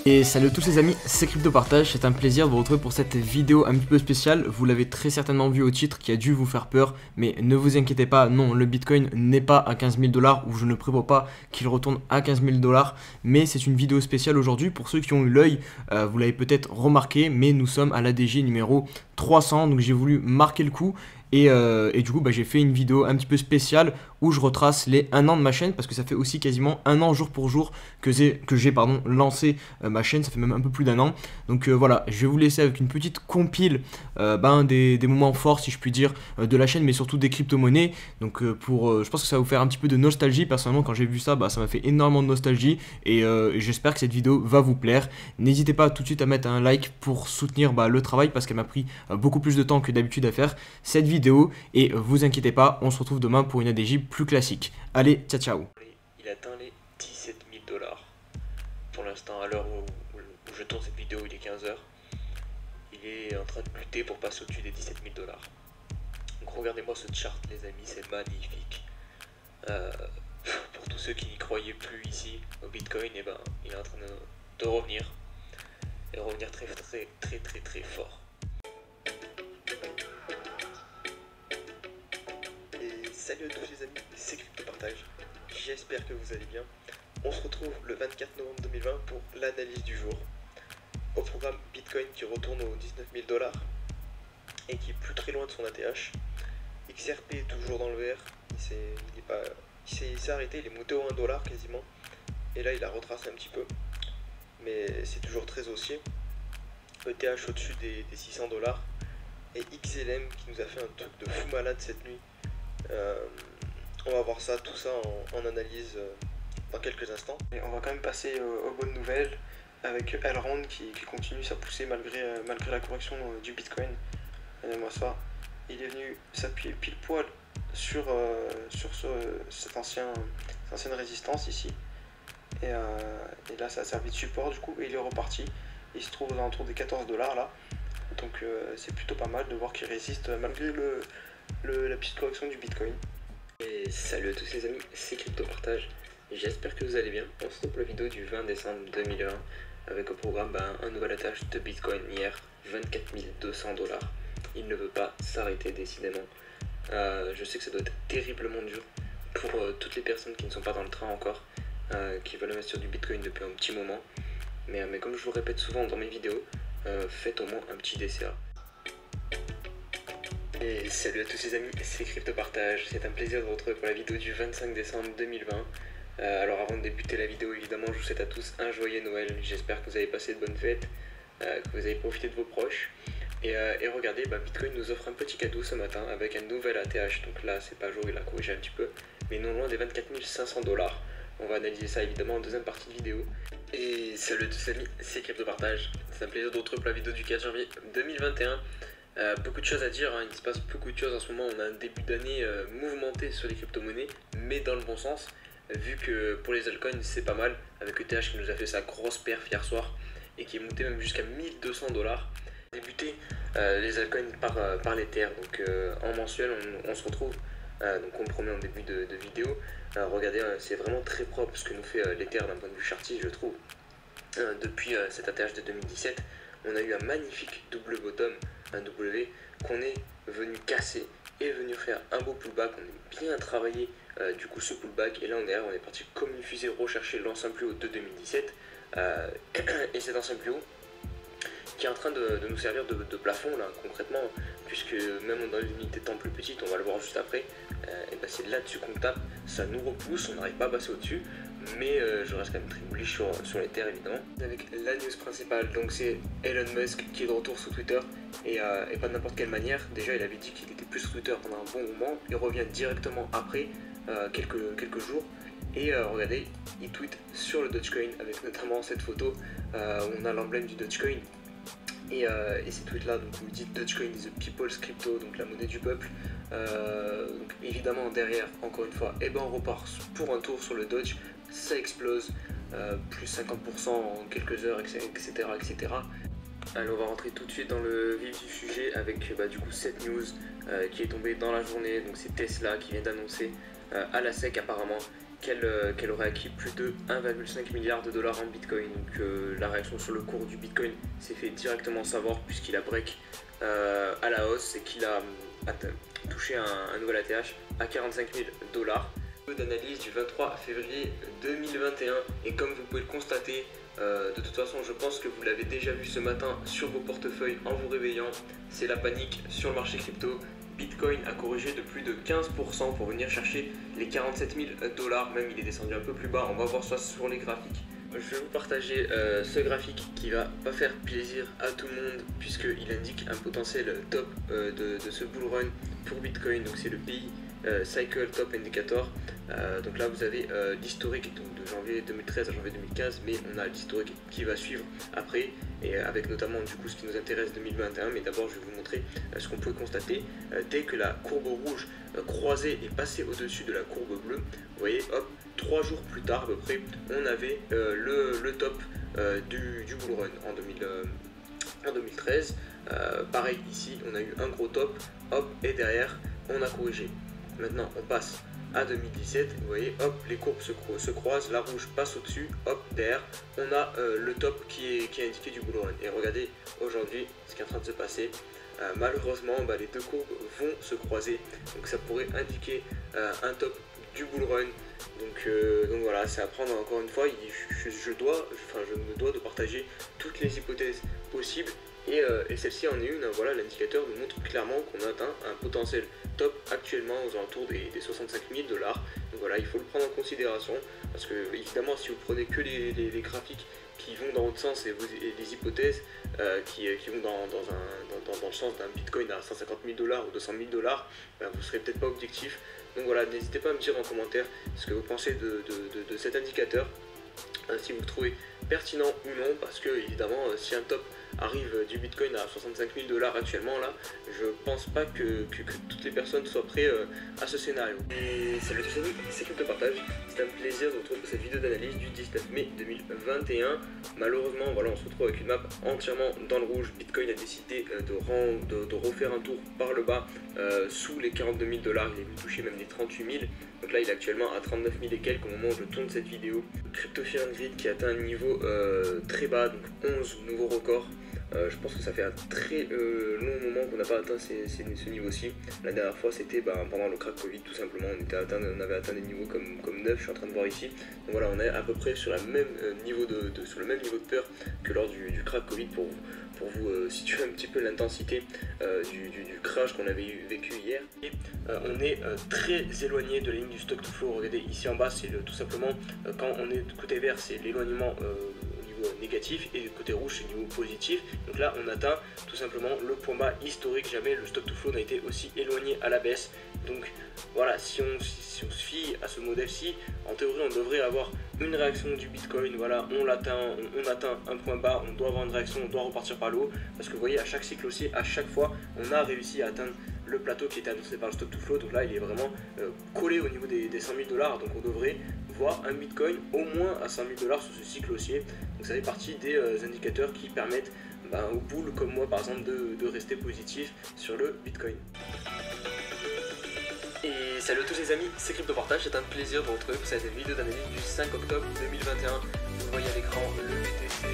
Et salut à tous les amis, c'est CryptoPartage, c'est un plaisir de vous retrouver pour cette vidéo un petit peu spéciale. Vous l'avez très certainement vu au titre qui a dû vous faire peur, mais ne vous inquiétez pas, non, le Bitcoin n'est pas à 15 000 $, ou je ne prévois pas qu'il retourne à 15 000 $, mais c'est une vidéo spéciale aujourd'hui. Pour ceux qui ont eu l'œil, vous l'avez peut-être remarqué, mais nous sommes à l'ADJ numéro 300, donc j'ai voulu marquer le coup. Et du coup j'ai fait une vidéo un petit peu spéciale où je retrace les 1 an de ma chaîne, parce que ça fait aussi quasiment 1 an jour pour jour que j'ai lancé ma chaîne, ça fait même un peu plus d'1 an. Donc voilà, je vais vous laisser avec une petite compile des moments forts, si je puis dire, de la chaîne, mais surtout des crypto-monnaies. Donc je pense que ça va vous faire un petit peu de nostalgie. Personnellement, quand j'ai vu ça, ça m'a fait énormément de nostalgie, et j'espère que cette vidéo va vous plaire. N'hésitez pas tout de suite à mettre un like pour soutenir le travail, parce qu'elle m'a pris beaucoup plus de temps que d'habitude à faire cette vidéo, et vous inquiétez pas, on se retrouve demain pour une ADJ plus classique. Allez, ciao ciao. Il atteint les 17 000 $. Pour l'instant, à l'heure où je tourne cette vidéo, il est 15h. Il est en train de lutter pour passer au-dessus des 17 000 $. Donc regardez-moi ce chart, les amis, c'est magnifique. Pour tous ceux qui n'y croyaient plus ici au Bitcoin, il est en train de revenir. Et revenir très fort. Salut à tous les amis, c'est CryptoPartage, j'espère que vous allez bien. On se retrouve le 24 novembre 2020 pour l'analyse du jour. Au programme Bitcoin qui retourne aux 19 000 $ et qui est plus très loin de son ATH. XRP est toujours dans le vert, il s'est arrêté, il est monté au 1 $ quasiment. Et là il a retracé un petit peu, mais c'est toujours très haussier. ETH au-dessus des 600 $. Et XLM qui nous a fait un truc de fou malade cette nuit. On va voir ça, tout ça en analyse dans quelques instants. Et on va quand même passer aux bonnes nouvelles avec Elrond qui continue sa poussée malgré la correction du Bitcoin. Regardez-moi ça, il est venu s'appuyer pile poil sur cette ancienne résistance ici. Et là ça a servi de support du coup, et il est reparti. Il se trouve aux alentours des 14 $ là. Donc c'est plutôt pas mal de voir qu'il résiste malgré la petite correction du Bitcoin. Et salut à tous les amis, c'est CryptoPartage, j'espère que vous allez bien. On se retrouve pour la vidéo du 20 décembre 2020 avec au programme un nouvel ATH de Bitcoin hier, 24 200 $. Il ne veut pas s'arrêter décidément. Je sais que ça doit être terriblement dur pour toutes les personnes qui ne sont pas dans le train encore, qui veulent investir du Bitcoin depuis un petit moment. Mais comme je vous répète souvent dans mes vidéos, faites au moins un petit DCA. Et salut à tous les amis, c'est CryptoPartage, c'est un plaisir de vous retrouver pour la vidéo du 25 décembre 2020. Alors avant de débuter la vidéo, évidemment, je vous souhaite à tous un joyeux Noël. J'espère que vous avez passé de bonnes fêtes, que vous avez profité de vos proches. Et regardez, Bitcoin nous offre un petit cadeau ce matin avec un nouvel ATH. Donc là, c'est pas jour, il a corrigé un petit peu, mais non loin des 24 500 $. On va analyser ça évidemment en deuxième partie de vidéo. Et salut à tous les amis, c'est CryptoPartage. C'est un plaisir de vous retrouver pour la vidéo du 4 janvier 2021. Beaucoup de choses à dire, il se passe beaucoup de choses en ce moment. On a un début d'année mouvementé sur les crypto-monnaies, mais dans le bon sens, vu que pour les altcoins c'est pas mal, avec ETH qui nous a fait sa grosse perf hier soir et qui est monté même jusqu'à 1200 $. Débuté les altcoins par l'Ether, donc en mensuel on se retrouve, donc on le promet en début de vidéo. Regardez, c'est vraiment très propre ce que nous fait l'Ether d'un point de vue chartiste, je trouve. Depuis cet ATH de 2017, on a eu un magnifique double bottom, un W qu'on est venu casser et venu faire un beau pullback. On a bien travaillé du coup ce pullback, et là derrière on est parti comme une fusée rechercher l'ancien plus haut de 2017, et cet ancien plus haut qui est en train de nous servir de plafond là concrètement, puisque même dans une unité de temps plus petite, on va le voir juste après, c'est là-dessus qu'on tape, ça nous repousse, on n'arrive pas à passer au-dessus, mais je reste quand même très bullish sur les terres évidemment. Avec la news principale, donc c'est Elon Musk qui est de retour sur Twitter, et pas de n'importe quelle manière. Déjà il avait dit qu'il était plus sur Twitter pendant un bon moment, il revient directement après quelques jours. Et regardez, il tweet sur le Dogecoin avec notamment cette photo où on a l'emblème du Dogecoin. Et ces tweets là, donc vous dites Dogecoin is the people's crypto, donc la monnaie du peuple. Donc évidemment derrière, encore une fois, on repart pour un tour sur le Doge, ça explose, plus 50% en quelques heures, etc. Allez, on va rentrer tout de suite dans le vif du sujet avec du coup cette news qui est tombée dans la journée. Donc c'est Tesla qui vient d'annoncer à la SEC apparemment qu'elle aurait acquis plus de 1,5 milliard de dollars en Bitcoin. Donc la réaction sur le cours du Bitcoin s'est fait directement savoir puisqu'il a break à la hausse et qu'il a touché un nouvel ATH à 45 000 dollars. D'analyse du 23 février 2021 et comme vous pouvez le constater, de toute façon je pense que vous l'avez déjà vu ce matin sur vos portefeuilles en vous réveillant, c'est la panique sur le marché crypto. Bitcoin a corrigé de plus de 15% pour venir chercher les 47 000 dollars, même il est descendu un peu plus bas, on va voir ça sur les graphiques. Je vais vous partager ce graphique qui va pas faire plaisir à tout le monde puisqu'il indique un potentiel top de ce bull run pour Bitcoin, donc c'est le PI Cycle Top Indicator. Donc là vous avez l'historique de janvier 2013 à janvier 2015, mais on a l'historique qui va suivre après et avec notamment du coup ce qui nous intéresse 2021. Mais d'abord je vais vous montrer ce qu'on peut constater dès que la courbe rouge croisée est passée au-dessus de la courbe bleue. Vous voyez, hop, 3 jours plus tard à peu près, on avait le top du bull run en 2013. Pareil ici, on a eu un gros top, hop, et derrière on a corrigé. Maintenant on passe à 2017, vous voyez, hop, les courbes se croisent, la rouge passe au-dessus, hop, derrière, on a le top qui est indiqué du bull run. Et regardez aujourd'hui ce qui est en train de se passer. Malheureusement, les deux courbes vont se croiser, donc ça pourrait indiquer un top du bull run. Donc voilà, c'est à prendre encore une fois. Je me dois de partager toutes les hypothèses possibles. Et celle-ci en est une, voilà, l'indicateur nous montre clairement qu'on a atteint un potentiel top actuellement aux alentours des 65 000 dollars. Donc voilà, il faut le prendre en considération parce que évidemment si vous prenez que les graphiques qui vont dans l'autre sens et les hypothèses qui vont dans le sens d'un Bitcoin à 150 000 dollars ou 200 000 dollars, vous ne serez peut-être pas objectif. Donc voilà, n'hésitez pas à me dire en commentaire ce que vous pensez de cet indicateur, si vous le trouvez pertinent ou non, parce que évidemment si un top arrive du Bitcoin à 65 000 dollars actuellement là, je pense pas que toutes les personnes soient prêtes à ce scénario. Et salut tous les amis, c'est Crypto Partage, c'est un plaisir de vous retrouver pour cette vidéo d'analyse du 19 mai 2021. Malheureusement voilà, on se retrouve avec une map entièrement dans le rouge. Bitcoin a décidé de refaire un tour par le bas sous les 42 000 dollars, il est venu toucher même les 38 000. Donc là il est actuellement à 39 000 et quelques au moment où je tourne cette vidéo. Crypto Fear and Greed qui atteint un niveau très bas, donc 11 nouveaux records. Je pense que ça fait un très long moment qu'on n'a pas atteint ce niveau-ci. La dernière fois c'était pendant le crack Covid tout simplement, on avait atteint des niveaux comme 9, je suis en train de voir ici. Donc voilà, on est à peu près sur, sur le même niveau de peur que lors du crack Covid pour vous situer un petit peu l'intensité du crash qu'on avait vécu hier. Et on est très éloigné de la ligne du stock to flow. Regardez ici en bas, c'est tout simplement quand on est côté vert, c'est l'éloignement négatif et du côté rouge c'est niveau positif. Donc là on atteint tout simplement le point bas historique, jamais le stock to flow n'a été aussi éloigné à la baisse. Donc voilà, si on se fie à ce modèle-ci, en théorie on devrait avoir une réaction du Bitcoin. Voilà, on atteint un point bas, on doit avoir une réaction, on doit repartir par le haut, parce que vous voyez à chaque cycle haussier, à chaque fois on a réussi à atteindre le plateau qui était annoncé par le stock to flow. Donc là il est vraiment collé au niveau des 100 000 dollars, donc on devrait voir un Bitcoin au moins à 100 000 dollars sur ce cycle haussier. Donc ça fait partie des indicateurs qui permettent aux bulls comme moi par exemple de rester positif sur le Bitcoin. Et salut à tous les amis, c'est Crypto Partage, c'est un plaisir de vous retrouver pour cette vidéo d'analyse du 5 octobre 2021. Vous voyez à l'écran le BTC,